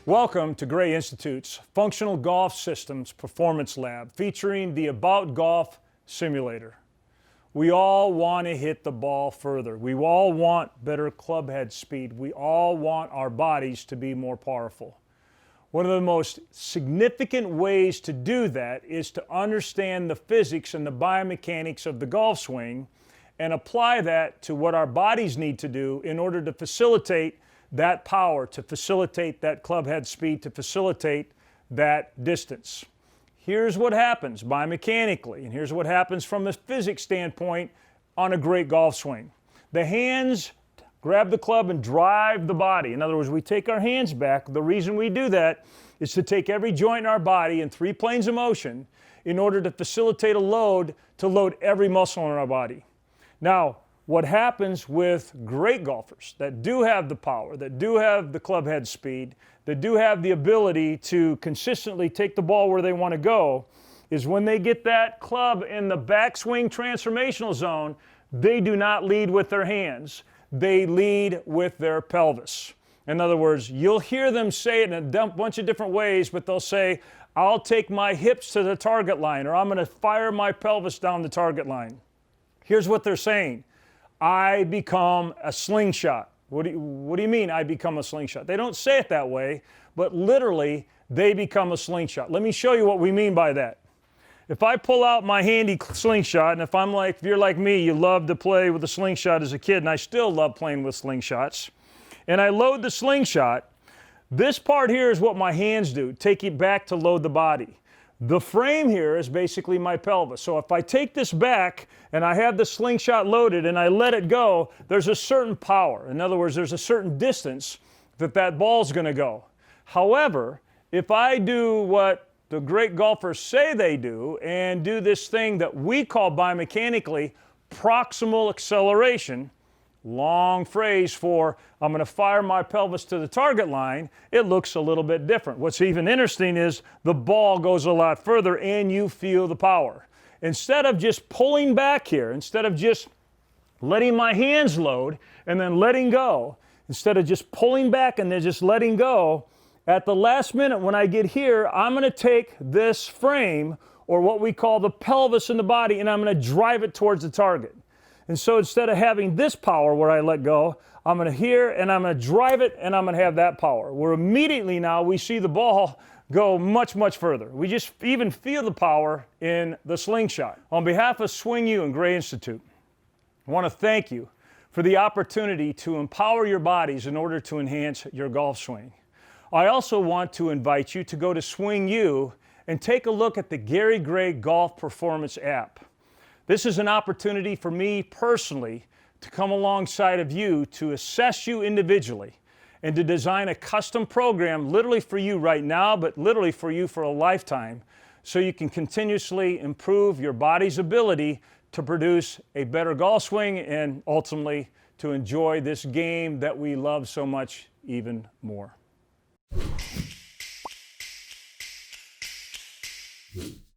Welcome to Gray Institute's Functional Golf Systems Performance Lab, featuring the About Golf Simulator. We all want to hit the ball further. We all want better club head speed. We all want our bodies to be more powerful. One of the most significant ways to do that is to understand the physics and the biomechanics of the golf swing and apply that to what our bodies need to do in order to facilitate that power, to facilitate that club head speed, to facilitate that distance. Here's what happens biomechanically, and here's what happens from a physics standpoint on a great golf swing. The hands grab the club and drive the body. In other words, we take our hands back. The reason we do that is to take every joint in our body in 3 planes of motion in order to facilitate a load to load every muscle in our body. Now, what happens with great golfers that do have the power, that do have the club head speed, that do have the ability to consistently take the ball where they want to go, is when they get that club in the backswing transformational zone, they do not lead with their hands. They lead with their pelvis. In other words, you'll hear them say it in a bunch of different ways, but they'll say, I'll take my hips to the target line, or I'm going to fire my pelvis down the target line. Here's what they're saying. I become a slingshot. What do you mean I become a slingshot? They don't say it that way, but literally they become a slingshot. Let me show you what we mean by that. If I pull out my handy slingshot, and if you're like me, you love to play with a slingshot as a kid, and I still love playing with slingshots, and I load the slingshot, this part here is what my hands do, take it back to load the body. The frame here is basically my pelvis. So if I take this back and I have the slingshot loaded and I let it go, there's a certain power. In other words, there's a certain distance that ball's going to go. However, if I do what the great golfers say they do and do this thing that we call biomechanically proximal acceleration, long phrase for I'm going to fire my pelvis to the target line, it looks a little bit different. What's even interesting is the ball goes a lot further and you feel the power. Instead of just pulling back here, instead of just letting my hands load and then letting go, instead of just pulling back and then just letting go, at the last minute when I get here, I'm going to take this frame, or what we call the pelvis in the body, and I'm going to drive it towards the target. And so instead of having this power where I let go, I'm going to here and I'm going to drive it and I'm going to have that power. Where immediately now we see the ball go much, much further. We just even feel the power in the slingshot. On behalf of SwingU and Gray Institute, I want to thank you for the opportunity to empower your bodies in order to enhance your golf swing. I also want to invite you to go to SwingU and take a look at the Gary Gray Golf Performance app. This is an opportunity for me personally to come alongside of you to assess you individually and to design a custom program literally for you right now, but literally for you for a lifetime, so you can continuously improve your body's ability to produce a better golf swing and ultimately to enjoy this game that we love so much even more.